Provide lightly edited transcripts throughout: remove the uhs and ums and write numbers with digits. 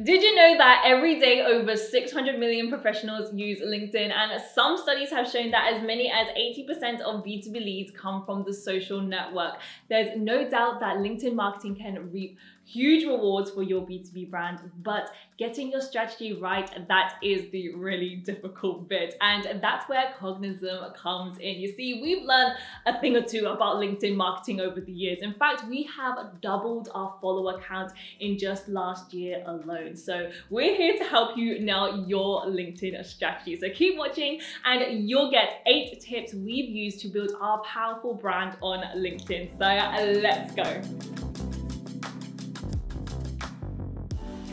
Did you know that every day over 600 million professionals use LinkedIn, and some studies have shown that as many as 80% of B2B leads come from the social network? There's no doubt that LinkedIn marketing can reap huge rewards for your B2B brand, but getting your strategy right, that is the really difficult bit. And that's where Cognism comes in. You see, we've learned a thing or two about LinkedIn marketing over the years. In fact, we have doubled our follower count in just last year alone. So we're here to help you nail your LinkedIn strategy. So keep watching and you'll get 8 tips we've used to build our powerful brand on LinkedIn. So let's go.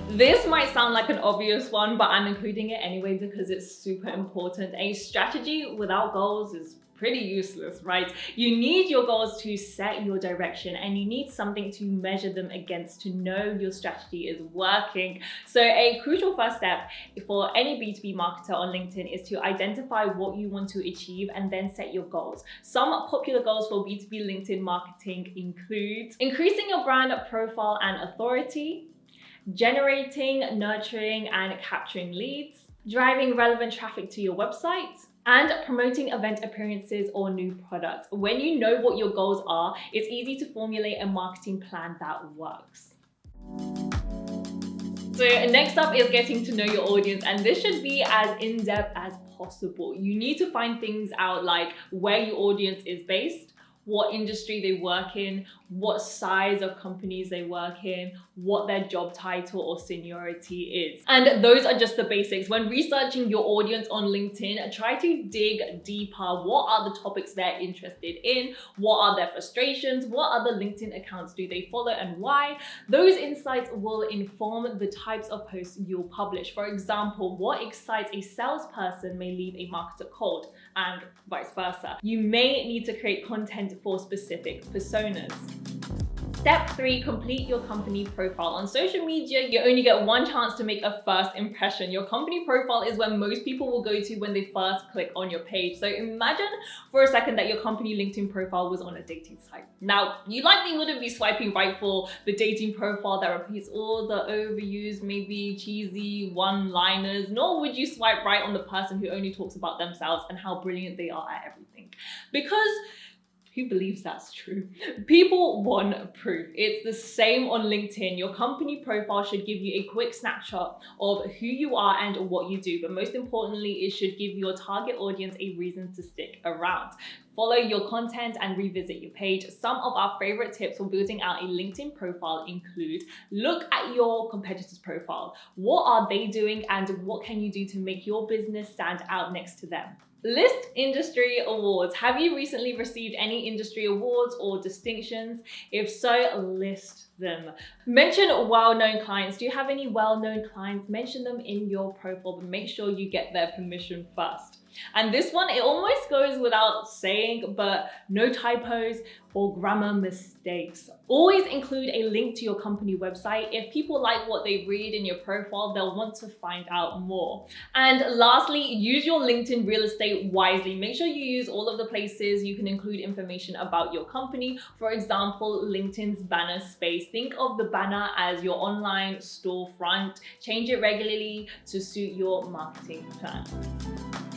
This might sound like an obvious one, but I'm including it anyway because it's super important. A strategy without goals is pretty useless, right? You need your goals to set your direction, and you need something to measure them against to know your strategy is working. So a crucial first step for any B2B marketer on LinkedIn is to identify what you want to achieve and then set your goals. Some popular goals for B2B LinkedIn marketing include increasing your brand profile and authority, generating, nurturing, and capturing leads, driving relevant traffic to your website, and promoting event appearances or new products. When you know what your goals are, it's easy to formulate a marketing plan that works. So next up is getting to know your audience, and this should be as in-depth as possible. You need to find things out like where your audience is based, what industry they work in, what size of companies they work in, what their job title or seniority is. And those are just the basics. When researching your audience on LinkedIn, try to dig deeper. What are the topics they're interested in? What are their frustrations? What other LinkedIn accounts do they follow and why? Those insights will inform the types of posts you'll publish. For example, what excites a salesperson may leave a marketer cold, and vice versa. You may need to create content for specific personas. Step 3, complete your company profile. On social media, you only get one chance to make a first impression. Your company profile is where most people will go to when they first click on your page. So imagine for a second that your company LinkedIn profile was on a dating site. Now, you likely wouldn't be swiping right for the dating profile that repeats all the overused, maybe cheesy one-liners, nor would you swipe right on the person who only talks about themselves and how brilliant they are at everything. Because who believes that's true? People want proof. It's the same on LinkedIn. Your company profile should give you a quick snapshot of who you are and what you do, but most importantly, it should give your target audience a reason to stick around. Follow your content and revisit your page. Some of our favorite tips for building out a LinkedIn profile include: look at your competitors' profile. What are they doing and what can you do to make your business stand out next to them? List industry awards. Have you recently received any industry awards or distinctions? If so, list them. Mention well-known clients. Do you have any well-known clients? Mention them in your profile, but make sure you get their permission first. And this one, it almost goes without saying, but no typos or grammar mistakes. Always include a link to your company website. If people like what they read in your profile, they'll want to find out more. And lastly, use your LinkedIn real estate wisely. Make sure you use all of the places you can include information about your company. For example, LinkedIn's banner space. Think of the banner as your online storefront. Change it regularly to suit your marketing plan.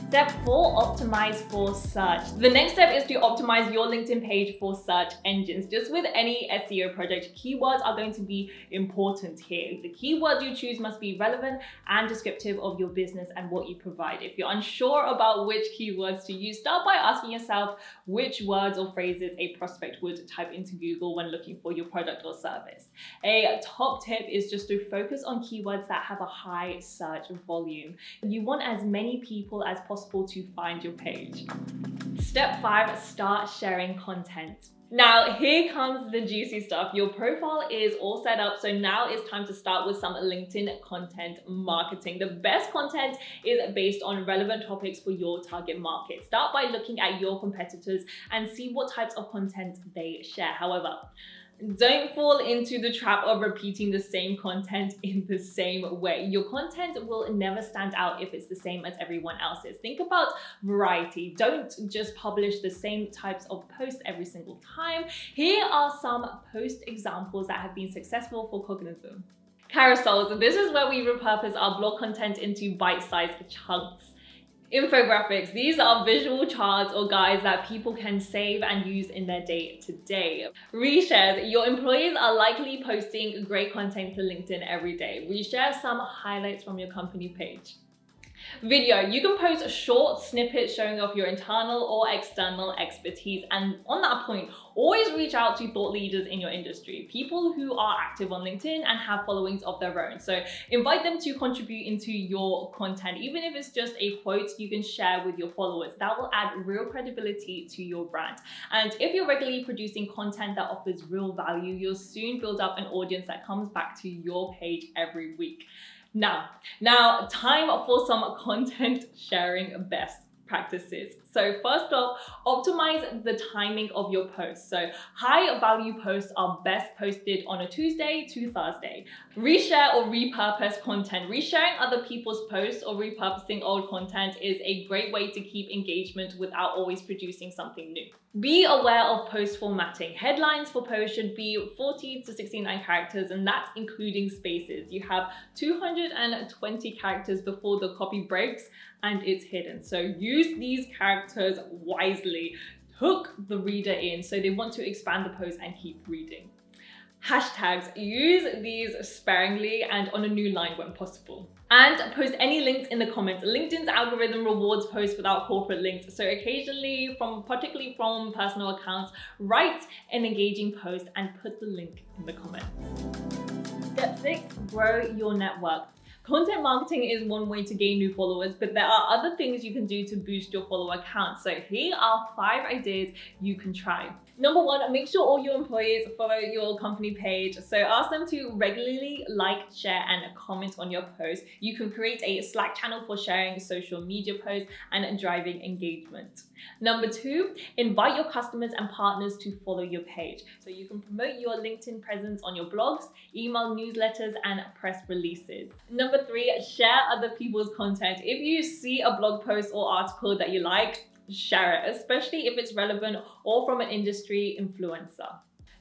Step 4, optimize for search. The next step is to optimize your LinkedIn page for search engines. Just with any SEO project, keywords are going to be important here. The keywords you choose must be relevant and descriptive of your business and what you provide. If you're unsure about which keywords to use, start by asking yourself which words or phrases a prospect would type into Google when looking for your product or service. A top tip is just to focus on keywords that have a high search volume. You want as many people as possible to find your page. Step 5, start sharing content. Now, here comes the juicy stuff. Your profile is all set up, so now it's time to start with some LinkedIn content marketing. The best content is based on relevant topics for your target market. Start by looking at your competitors and see what types of content they share. However, don't fall into the trap of repeating the same content in the same way. Your content will never stand out if it's the same as everyone else's. Think about variety. Don't just publish the same types of posts every single time. Here are some post examples that have been successful for Cognism. Carousels. This is where we repurpose our blog content into bite-sized chunks. Infographics. These are visual charts or guides that people can save and use in their day-to-day. Reshares. Your employees are likely posting great content to LinkedIn every day. Reshare some highlights from your company page. Video. You can post short snippets showing off your internal or external expertise. And on that point, always reach out to thought leaders in your industry, people who are active on LinkedIn and have followings of their own. So invite them to contribute into your content, even if it's just a quote you can share with your followers. That will add real credibility to your brand. And if you're regularly producing content that offers real value, you'll soon build up an audience that comes back to your page every week. Now, time for some content sharing best practices. So first off, optimize the timing of your posts. So high value posts are best posted on a Tuesday to Thursday. Reshare or repurpose content. Resharing other people's posts or repurposing old content is a great way to keep engagement without always producing something new. Be aware of post formatting. Headlines for posts should be 40 to 69 characters, and that's including spaces. You have 220 characters before the copy breaks and it's hidden. So use these characters wisely. Hook the reader in so they want to expand the post and keep reading. Hashtags. Use these sparingly and on a new line when possible. And post any links in the comments. LinkedIn's algorithm rewards posts without corporate links. So occasionally, particularly from personal accounts, write an engaging post and put the link in the comments. Step 6, grow your network. Content marketing is one way to gain new followers, but there are other things you can do to boost your follower count. So here are 5 ideas you can try. Number 1, make sure all your employees follow your company page. So ask them to regularly like, share, and comment on your posts. You can create a Slack channel for sharing social media posts and driving engagement. Number 2, invite your customers and partners to follow your page. So you can promote your LinkedIn presence on your blogs, email newsletters, and press releases. Number 3, share other people's content. If you see a blog post or article that you like, share it, especially if it's relevant or from an industry influencer.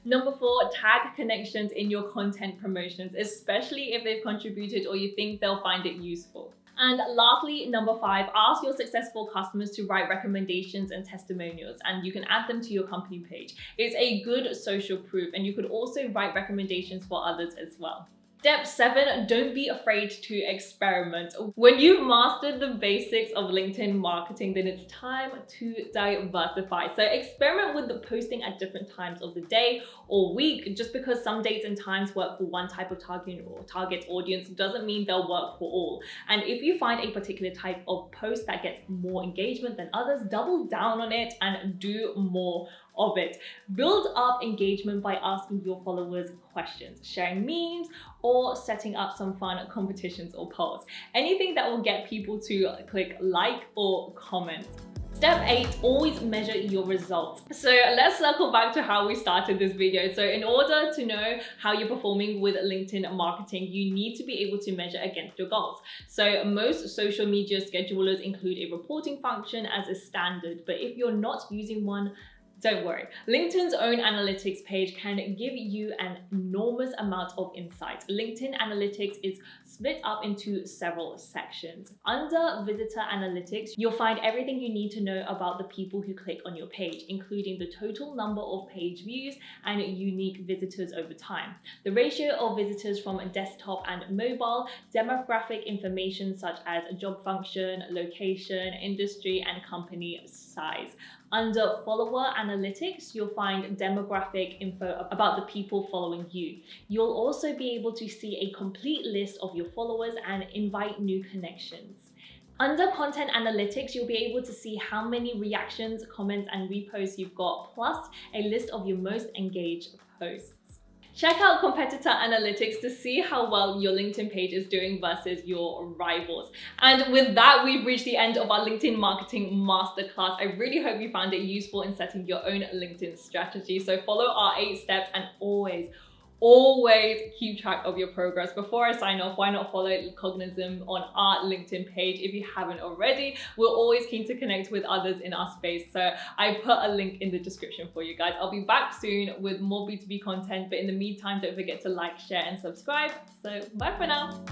Number 4, tag connections in your content promotions, especially if they've contributed or you think they'll find it useful. And lastly, number 5, ask your successful customers to write recommendations and testimonials, and you can add them to your company page. It's a good social proof, and you could also write recommendations for others as well. Step 7, don't be afraid to experiment. When you've mastered the basics of LinkedIn marketing, then it's time to diversify. So experiment with the posting at different times of the day or week. Just because some dates and times work for one type of target audience doesn't mean they'll work for all. And if you find a particular type of post that gets more engagement than others, double down on it and do more of it. Build up engagement by asking your followers questions, sharing memes, or setting up some fun competitions or polls. Anything that will get people to click like or comment. Step 8, always measure your results. So let's circle back to how we started this video. So in order to know how you're performing with LinkedIn marketing, you need to be able to measure against your goals. So most social media schedulers include a reporting function as a standard, but if you're not using one, don't worry. LinkedIn's own analytics page can give you an enormous amount of insight. LinkedIn Analytics is split up into several sections. Under Visitor Analytics, you'll find everything you need to know about the people who click on your page, including the total number of page views and unique visitors over time, the ratio of visitors from desktop and mobile, demographic information such as job function, location, industry, and company size. Under Follower Analytics, you'll find demographic info about the people following you. You'll also be able to see a complete list of your followers and invite new connections. Under Content Analytics, you'll be able to see how many reactions, comments, and reposts you've got, plus a list of your most engaged posts. Check out Competitor Analytics to see how well your LinkedIn page is doing versus your rivals. And with that, we've reached the end of our LinkedIn Marketing Masterclass. I really hope you found it useful in setting your own LinkedIn strategy. So follow our 8 steps and always always keep track of your progress. Before I sign off, why not follow Cognism on our LinkedIn page if you haven't already? We're always keen to connect with others in our space, so I put a link in the description for you guys. I'll be back soon with more B2B content, but in the meantime, don't forget to like, share, and subscribe. So bye for now.